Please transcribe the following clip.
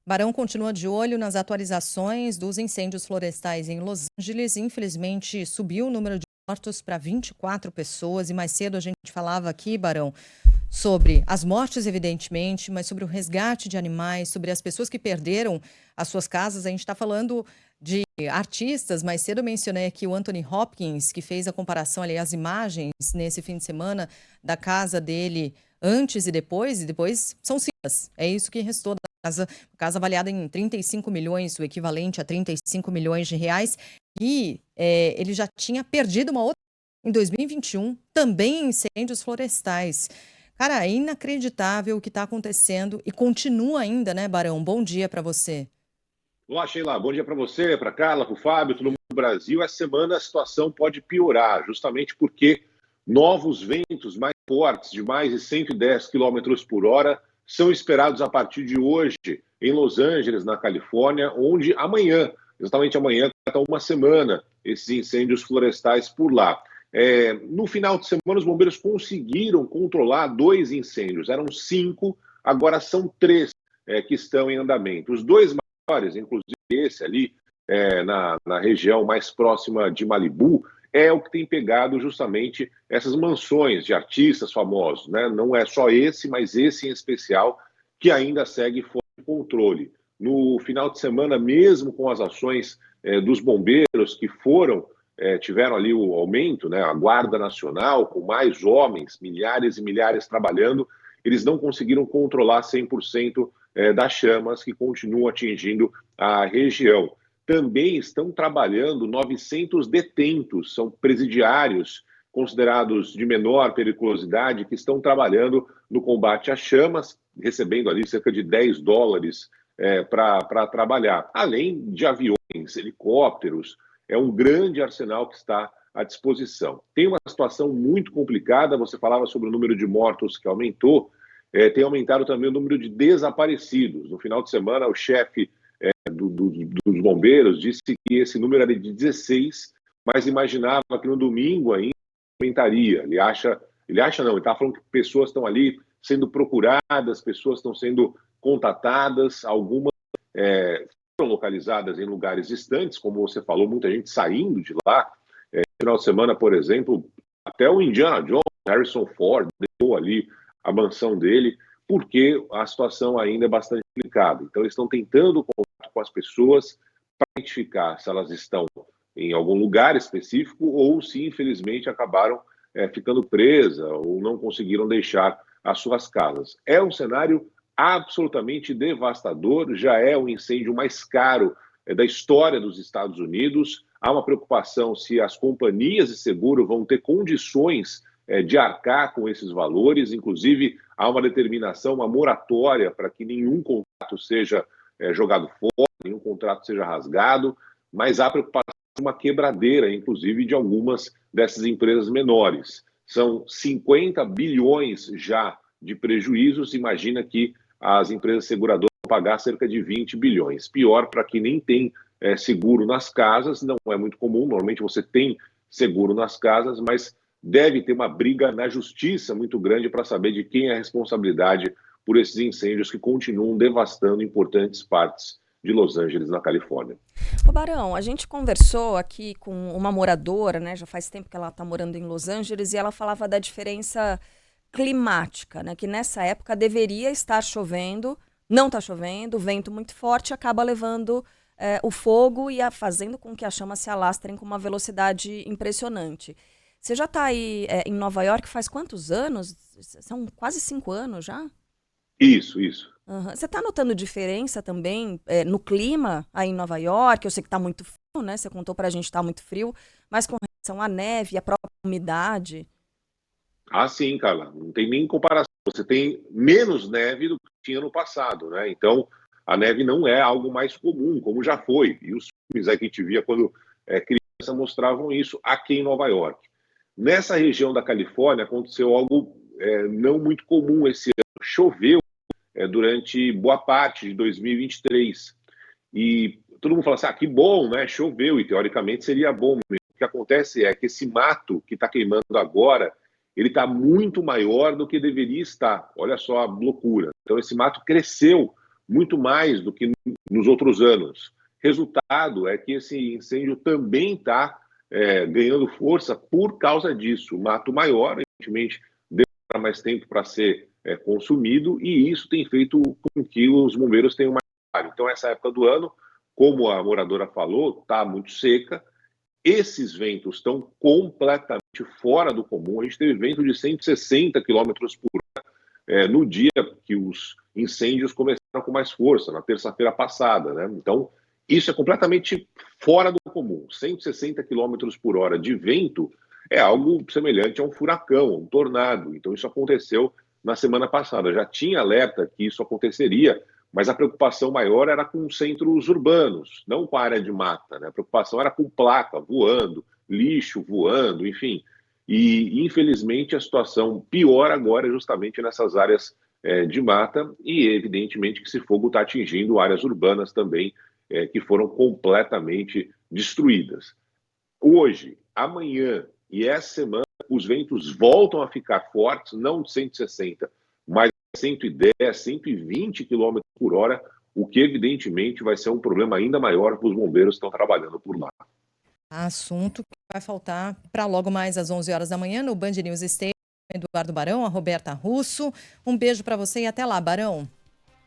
Barão continua de olho nas atualizações dos incêndios florestais em Los Angeles. Infelizmente, subiu o número de mortos para 24 pessoas. E mais cedo a gente falava aqui, Barão, sobre as mortes, evidentemente, mas sobre o resgate de animais, sobre as pessoas que perderam as suas casas. A gente está falando de artistas. Mais cedo eu mencionei aqui o Anthony Hopkins, que fez a comparação, ali, as imagens nesse fim de semana da casa dele antes e depois são cinzas. É isso que restou da casa avaliada em 35 milhões, o equivalente a 35 milhões de reais. E ele já tinha perdido uma outra em 2021, também em incêndios florestais. Cara, é inacreditável o que está acontecendo e continua ainda, né, Barão? Bom dia para você. Olá, Sheila. Bom dia para você, para Carla, para o Fábio, todo mundo do Brasil. Essa semana a situação pode piorar, justamente porque novos ventos mais fortes, de mais de 110 quilômetros por hora, são esperados a partir de hoje em Los Angeles, na Califórnia, onde amanhã, exatamente amanhã, está uma semana, esses incêndios florestais por lá. No final de semana, os bombeiros conseguiram controlar 2 incêndios. Eram 5, agora são 3 que estão em andamento. Os 2 maiores, inclusive esse ali, na região mais próxima de Malibu, é o que tem pegado justamente essas mansões de artistas famosos, né? Não é só esse, mas esse em especial, que ainda segue fora de controle. No final de semana, mesmo com as ações dos bombeiros que tiveram ali o aumento, né, a Guarda Nacional, com mais homens, milhares e milhares trabalhando, eles não conseguiram controlar 100% das chamas que continuam atingindo a região. Também estão trabalhando 900 detentos, são presidiários considerados de menor periculosidade, que estão trabalhando no combate às chamas, recebendo ali cerca de $10 para trabalhar, além de aviões, helicópteros. É um grande arsenal que está à disposição. Tem uma situação muito complicada, você falava sobre o número de mortos que aumentou, tem aumentado também o número de desaparecidos. No final de semana, o chefe dos bombeiros disse que esse número era de 16, mas imaginava que no domingo ainda aumentaria. Ele estava falando que pessoas estão ali sendo procuradas, pessoas estão sendo contatadas, algumas foram localizadas em lugares distantes, como você falou, muita gente saindo de lá. No final de semana, por exemplo, até o Indiana Jones, Harrison Ford, deixou ali a mansão dele, porque a situação ainda é bastante complicada. Então, eles estão tentando contato com as pessoas para identificar se elas estão em algum lugar específico ou se, infelizmente, acabaram ficando presas ou não conseguiram deixar as suas casas. É um cenário absolutamente devastador, já é o incêndio mais caro da história dos Estados Unidos. Há uma preocupação se as companhias de seguro vão ter condições de arcar com esses valores. Inclusive, há uma determinação, uma moratória para que nenhum contrato seja jogado fora, nenhum contrato seja rasgado, mas há preocupação de uma quebradeira, inclusive, de algumas dessas empresas menores. São 50 bilhões já de prejuízos. Imagina que as empresas seguradoras vão pagar cerca de 20 bilhões. Pior para quem nem tem seguro nas casas, não é muito comum, normalmente você tem seguro nas casas, mas deve ter uma briga na justiça muito grande para saber de quem é a responsabilidade por esses incêndios que continuam devastando importantes partes de Los Angeles, na Califórnia. Ô Barão, a gente conversou aqui com uma moradora, né? Já faz tempo que ela está morando em Los Angeles e ela falava da diferença climática, né? Que nessa época deveria estar chovendo, não está chovendo, vento muito forte acaba levando o fogo e fazendo com que as chamas se alastrem com uma velocidade impressionante. Você já está aí em Nova York faz quantos anos? São quase 5 anos já? Isso. Uhum. Você está notando diferença também no clima aí em Nova York? Eu sei que está muito frio, né? Você contou para a gente que está muito frio, mas com relação à neve e à própria umidade? Ah, sim, Carla, não tem nem comparação. Você tem menos neve do que tinha no passado, né? Então, a neve não é algo mais comum, como já foi. E os filmes que a gente via quando criança mostravam isso aqui em Nova York. Nessa região da Califórnia aconteceu algo não muito comum esse ano. Choveu durante boa parte de 2023. E todo mundo fala assim, que bom, né? Choveu, e teoricamente seria bom mesmo. O que acontece é que esse mato que está queimando agora, ele está muito maior do que deveria estar. Olha só a loucura. Então esse mato cresceu muito mais do que nos outros anos. Resultado é que esse incêndio também está ganhando força por causa disso. O mato maior, evidentemente, demora mais tempo para ser consumido, e isso tem feito com que os bombeiros tenham mais trabalho. Então, essa época do ano, como a moradora falou, está muito seca. Esses ventos estão completamente fora do comum. A gente teve vento de 160 quilômetros por hora no dia que os incêndios começaram com mais força, na terça-feira passada, né? Então, isso é completamente fora do comum. 160 quilômetros por hora de vento é algo semelhante a um furacão, um tornado. Então, isso aconteceu na semana passada. Já tinha alerta que isso aconteceria, mas a preocupação maior era com centros urbanos, não com a área de mata, né? A preocupação era com placa voando, lixo voando, enfim. E, infelizmente, a situação pior agora é justamente nessas áreas de mata e, evidentemente, que esse fogo está atingindo áreas urbanas também, que foram completamente destruídas. Hoje, amanhã e essa semana, os ventos voltam a ficar fortes, não de 160, mas 110, 120 km por hora, o que evidentemente vai ser um problema ainda maior para os bombeiros que estão trabalhando por lá. Assunto que vai faltar para logo mais às 11 horas da manhã no Band News Station. Eduardo Barão, a Roberta Russo. Um beijo para você e até lá, Barão.